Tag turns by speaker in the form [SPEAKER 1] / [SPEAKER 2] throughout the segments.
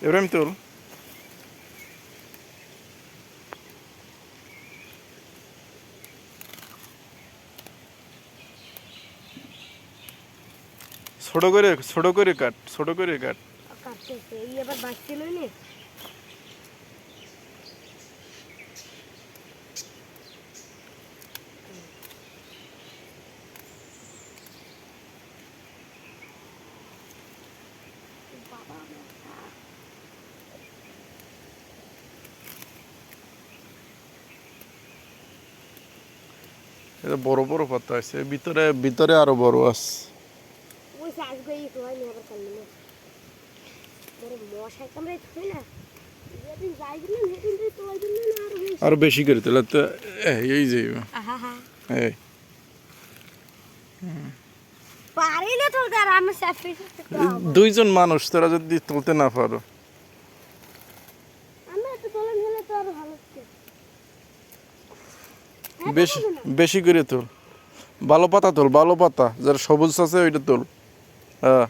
[SPEAKER 1] ইব্রাহিম তুল ছোট করে কাট
[SPEAKER 2] কাটতেছে এই আবার বাঁচতে নইলে
[SPEAKER 1] এটা বড় বড় পাতা আছে ভিতরে ভিতরে আরো বড় আছে
[SPEAKER 2] ওই আজকে এই তো হয়নি আবার কাল নিয়ে বড় মশাই কামড়াই থই না যেদিন যাই দিলেন সেদিন তো ওই দিন না
[SPEAKER 1] আরো বেশি করে তাহলে তো এই যে
[SPEAKER 2] আহা হা
[SPEAKER 1] এই
[SPEAKER 2] পারি না তো আর আমি সেফটি
[SPEAKER 1] দুইজন মানুষ তোরা যদি তুলতে না পারো
[SPEAKER 2] আমি এত তোলেন হলে তো আরো ভালো হতো
[SPEAKER 1] বেশি বেশি করে তোল ভালো পাতা তোল ভালো পাতা যার সবুজ আছে ওইটা তোল হ্যাঁ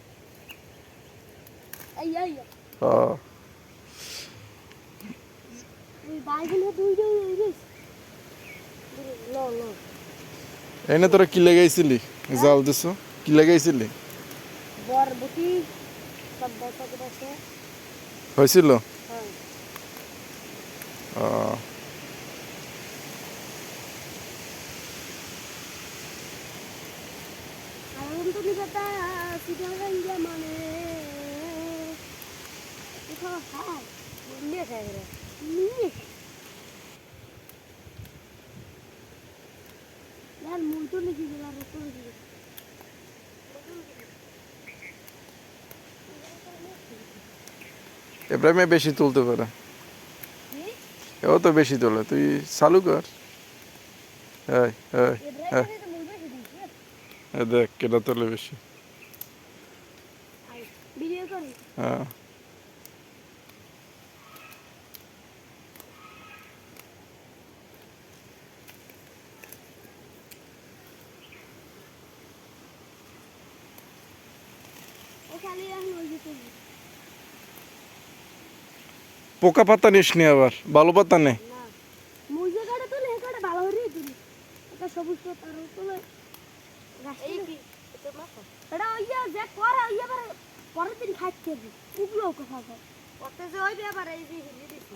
[SPEAKER 2] এই এই
[SPEAKER 1] হ্যাঁ
[SPEAKER 2] ওই বাইগুলো দুইটা হয়ে গেছে লো লো
[SPEAKER 1] এনে তোরা কি লাগাইছিলি জাল দিছ কি লাগাইছিলি
[SPEAKER 2] বরবটি সব বসাতে বসে
[SPEAKER 1] হয়েছিল
[SPEAKER 2] হ্যাঁ আনন্দ নিবেতা সিধাঙ্গা মানে কোথাও খায় নিয়ে খায় রে নিয়ে यार मुंह तो नहीं गिरा रो तो नहीं
[SPEAKER 1] ইব্রাহিমে বেশি তুলতে পারে ও তো বেশি তোলে তুই চালু কর এই এই এই, এই দেখ কেটা তোলে বেশি
[SPEAKER 2] वीडियो करी
[SPEAKER 1] হ্যাঁ
[SPEAKER 2] ओ खाली हम हो जेते
[SPEAKER 1] পোকা পাতা নিস নি আবার ভালো পাতা নে
[SPEAKER 2] না মুজে কাটা তো লে কাটা ভালো হরি তুমি এটা সবুজ তো তার তো এই কি তো মাথা এটা ওইয়া যে করে ওইয়া পরে পরের দিন খাইতে হবে উগলো কথা কয় কত যে হইবে আবার এই যে হিলি দিছি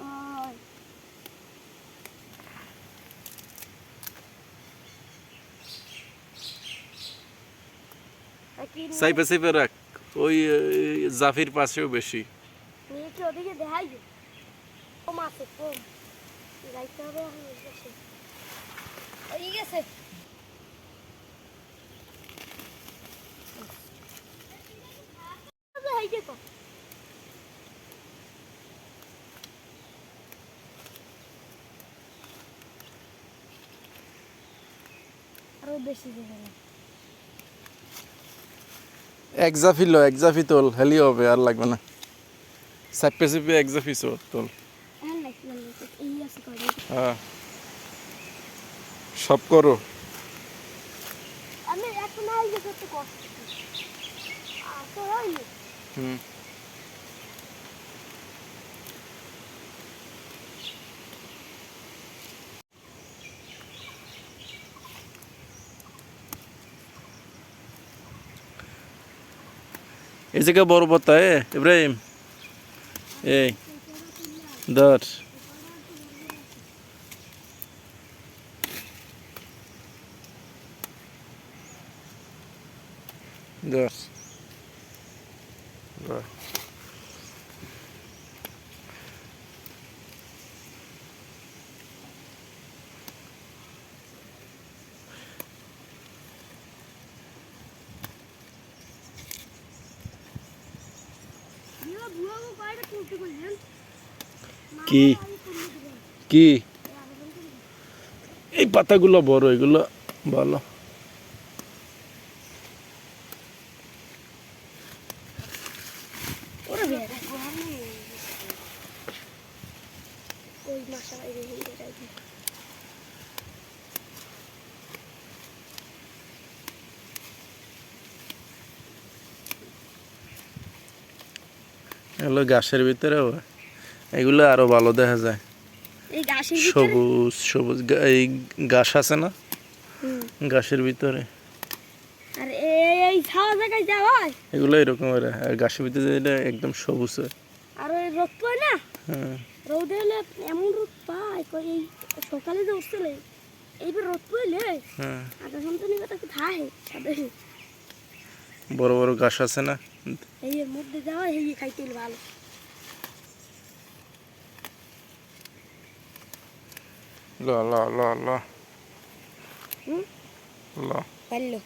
[SPEAKER 1] সাইপে সাইপে রাখ ওই জাফির পাশেও বেশি
[SPEAKER 2] নিয়ে কি ওদিকে দেখাই কম আছে কম যাইতে হবে এখন গেছে ওই গেছে দেখাই কে তো আরো বেশি দেবে না
[SPEAKER 1] এক জাফি তোল হেলি হবে আর লাগবে না সাইপে সাইপে এক জাফি তোল
[SPEAKER 2] হ্যাঁ নাকি এই আছে করে
[SPEAKER 1] হ্যাঁ সব করো
[SPEAKER 2] আমি এখন আই গেছে তো কষ্ট আর তো হই
[SPEAKER 1] হুম এই জায়গা বড় পাতা ইব্রাহিম এই ধর ধর ধর।
[SPEAKER 2] ইয়া বুয়া কো কাইটা তুলতে কইলেন
[SPEAKER 1] কি কি এই পাতাগুলো বড় এগুলো ভালো
[SPEAKER 2] ওরে বে ওই মাশা এই রে এই
[SPEAKER 1] এগুলো ঘাসের ভিতরে এগুলো আরো ভালো দেখা যায়।
[SPEAKER 2] এই ঘাসের ভিতরে
[SPEAKER 1] সবুজ সবুজ এই ঘাস আছে না, ঘাসের ভিতরে।
[SPEAKER 2] আর এই ছাওয়া জায়গায় যাওয়া হয়
[SPEAKER 1] এগুলো এরকম আর ঘাসের ভিতরে এটা একদম সবুজ হয়।
[SPEAKER 2] আর ওই রোদ পায় না,
[SPEAKER 1] হ্যাঁ
[SPEAKER 2] রোদে হলে এমন রোদ পায় এই সকালে যে উঠছিলে এইবার রোদ পড়লে
[SPEAKER 1] হ্যাঁ
[SPEAKER 2] আধা ঘন্টা নিবে তাকে থাহে তাদের
[SPEAKER 1] বড় বড় ঘাস আছে না,
[SPEAKER 2] এই এর মধ্যে যাওয়া এই খাইতে ভালো।
[SPEAKER 1] ল ল ল ল
[SPEAKER 2] হুম
[SPEAKER 1] ল
[SPEAKER 2] পারলো